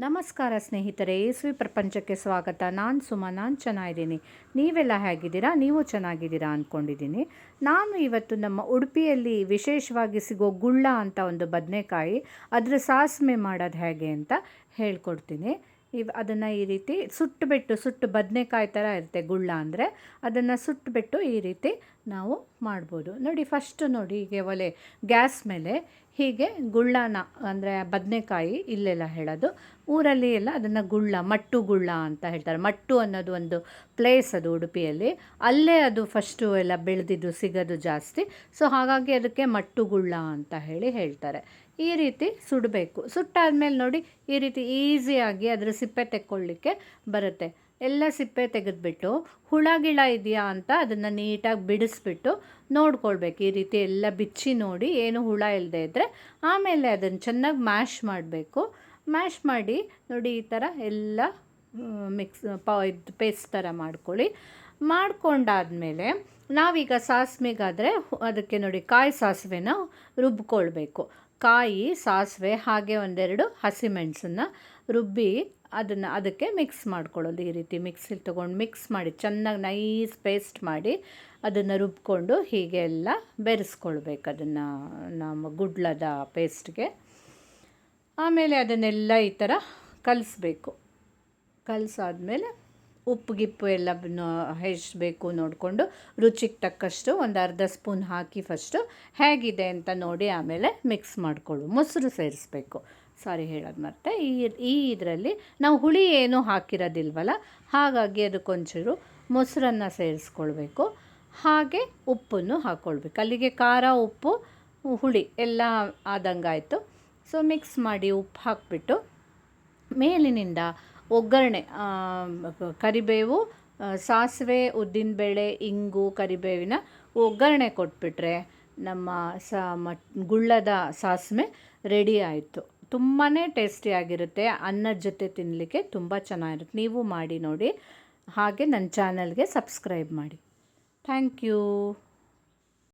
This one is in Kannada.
ನಮಸ್ಕಾರ ಸ್ನೇಹಿತರೆ, ಯೇಸುವಿ ಪ್ರಪಂಚಕ್ಕೆ ಸ್ವಾಗತ. ನಾನು ಸುಮಾ, ನಾನು ಚೆನ್ನಾಗಿದ್ದೀನಿ. ನೀವೆಲ್ಲ ಹೇಗಿದ್ದೀರಾ? ನೀವು ಚೆನ್ನಾಗಿದ್ದೀರಾ ಅಂದ್ಕೊಂಡಿದ್ದೀನಿ. ನಾನು ಇವತ್ತು ನಮ್ಮ ಉಡುಪಿಯಲ್ಲಿ ವಿಶೇಷವಾಗಿ ಸಿಗೋ ಗುಳ್ಳ ಅಂತ ಒಂದು ಬದನೆಕಾಯಿ, ಅದರ ಸಾಸ್ಮೆ ಮಾಡೋದು ಹೇಗೆ ಅಂತ ಹೇಳ್ಕೊಡ್ತೀನಿ. ಅದನ್ನು ಈ ರೀತಿ ಸುಟ್ಟು ಬದನೆಕಾಯಿ ಥರ ಇರುತ್ತೆ ಗುಳ್ಳ ಅಂದರೆ. ಅದನ್ನು ಸುಟ್ಟುಬಿಟ್ಟು ಈ ರೀತಿ ನಾವು ಮಾಡ್ಬೋದು. ನೋಡಿ, ಫಸ್ಟ್ ನೋಡಿ, ಹೀಗೆ ಗ್ಯಾಸ್ ಮೇಲೆ ಹೀಗೆ ಗುಳ್ಳನ ಅಂದರೆ ಬದನೆಕಾಯಿ, ಇಲ್ಲೆಲ್ಲ ಹೇಳೋದು ಊರಲ್ಲಿ ಎಲ್ಲ ಅದನ್ನು ಮಟ್ಟು ಗುಳ್ಳ ಅಂತ ಹೇಳ್ತಾರೆ. ಮಟ್ಟು ಅನ್ನೋದು ಒಂದು ಪ್ಲೇಸ್, ಅದು ಉಡುಪಿಯಲ್ಲಿ. ಅಲ್ಲೇ ಅದು ಫಸ್ಟು ಎಲ್ಲ ಬೆಳೆದಿದ್ದು ಸಿಗೋದು ಜಾಸ್ತಿ. ಸೊ ಹಾಗಾಗಿ ಅದಕ್ಕೆ ಮಟ್ಟು ಗುಳ್ಳ ಅಂತ ಹೇಳ್ತಾರೆ. ಈ ರೀತಿ ಸುಡಬೇಕು. ಸುಟ್ಟಾದ್ಮೇಲೆ ನೋಡಿ, ಈ ರೀತಿ ಈಸಿಯಾಗಿ ಅದರ ಸಿಪ್ಪೆ ತೆಕ್ಕೊಳ್ಳಿಕ್ಕೆ ಬರುತ್ತೆ. ಎಲ್ಲ ಸಿಪ್ಪೆ ತೆಗೆದುಬಿಟ್ಟು ಹುಳ ಗಿಳ ಇದೆಯಾ ಅಂತ ಅದನ್ನು ನೀಟಾಗಿ ಬಿಡಿಸ್ಬಿಟ್ಟು ನೋಡ್ಕೊಳ್ಬೇಕು. ಈ ರೀತಿ ಎಲ್ಲ ಬಿಚ್ಚಿ ನೋಡಿ, ಏನು ಹುಳ ಇಲ್ಲದೆ ಇದ್ದರೆ ಆಮೇಲೆ ಅದನ್ನು ಚೆನ್ನಾಗಿ ಮ್ಯಾಶ್ ಮಾಡಬೇಕು. ಮ್ಯಾಶ್ ಮಾಡಿ ನೋಡಿ, ಈ ಥರ ಎಲ್ಲ ಪೇಸ್ಟ್ ಥರ ಮಾಡ್ಕೊಳ್ಳಿ. ಮಾಡ್ಕೊಂಡಾದಮೇಲೆ ನಾವೀಗ ಸಾಸಿವೆಗಾದರೆ ಅದಕ್ಕೆ ನೋಡಿ, ಕಾಯಿ ಸಾಸಿವೆನ ರುಬ್ಕೊಳ್ಬೇಕು. ಕಾಯಿ ಸಾಸಿವೆ ಹಾಗೆ ಒಂದೆರಡು ಹಸಿಮೆಣಸನ್ನು ರುಬ್ಬಿ ಅದಕ್ಕೆ ಮಿಕ್ಸ್ ಮಾಡ್ಕೊಳ್ಳೋದು. ಈ ರೀತಿ ಮಿಕ್ಸಿಲಿ ತೊಗೊಂಡು ಮಿಕ್ಸ್ ಮಾಡಿ ಚೆನ್ನಾಗಿ ನೈಸ್ ಪೇಸ್ಟ್ ಮಾಡಿ ಅದನ್ನು ರುಬ್ಕೊಂಡು ಹೀಗೆ ಎಲ್ಲ ಬೆರೆಸ್ಕೊಳ್ಬೇಕು ಅದನ್ನು ನಮ್ಮ ಗುಡ್ಲದ ಪೇಸ್ಟ್ಗೆ. ಆಮೇಲೆ ಅದನ್ನೆಲ್ಲ ಈ ಥರ ಕಲಿಸ್ಬೇಕು. ಕಲಸಾದ್ಮೇಲೆ ಉಪ್ಪು ಗಿಪ್ಪು ಎಲ್ಲ ಎಷ್ಟು ಬೇಕು ನೋಡಿಕೊಂಡು ರುಚಿಗೆ ತಕ್ಕಷ್ಟು ಒಂದು ಅರ್ಧ ಸ್ಪೂನ್ ಹಾಕಿ ಫಸ್ಟು ಹೇಗಿದೆ ಅಂತ ನೋಡಿ ಆಮೇಲೆ ಮಿಕ್ಸ್ ಮಾಡಿಕೊಳ್ಳು. ಮೊಸರು ಸೇರಿಸ್ಬೇಕು, ಸಾರಿ ಹೇಳೋದು ಮತ್ತೆ. ಇದರಲ್ಲಿ ನಾವು ಹುಳಿ ಏನೂ ಹಾಕಿರೋದಿಲ್ವಲ್ಲ, ಹಾಗಾಗಿ ಅದಕ್ಕೊಂಚೂರು ಮೊಸರನ್ನು ಸೇರಿಸ್ಕೊಳ್ಬೇಕು. ಹಾಗೆ ಉಪ್ಪನ್ನು ಹಾಕ್ಕೊಳ್ಬೇಕು. ಅಲ್ಲಿಗೆ ಖಾರ, ಉಪ್ಪು, ಹುಳಿ ಎಲ್ಲ ಆದಂಗಾಯಿತು. ಸೊ ಮಿಕ್ಸ್ ಮಾಡಿ ಉಪ್ಪು ಹಾಕಿಬಿಟ್ಟು ಮೇಲಿನಿಂದ ಒಗ್ಗರಣೆ, ಕರಿಬೇವು, ಸಾಸಿವೆ, ಉದ್ದಿನಬೇಳೆ, ಇಂಗು, ಕರಿಬೇವಿನ ಒಗ್ಗರಣೆ ಕೊಟ್ಬಿಟ್ರೆ ನಮ್ಮ ಗುಳ್ಳದ ಸಾಸ್ಮೆ ರೆಡಿ ಆಯಿತು. ತುಂಬಾ ಟೇಸ್ಟಿಯಾಗಿರುತ್ತೆ. ಅನ್ನದ ಜೊತೆ ತಿನ್ನಲಿಕ್ಕೆ ತುಂಬ ಚೆನ್ನಾಗಿರುತ್ತೆ. ನೀವು ಮಾಡಿ ನೋಡಿ. ಹಾಗೆ ನನ್ನ ಚಾನಲ್ಗೆ ಸಬ್ಸ್ಕ್ರೈಬ್ ಮಾಡಿ. Thank you.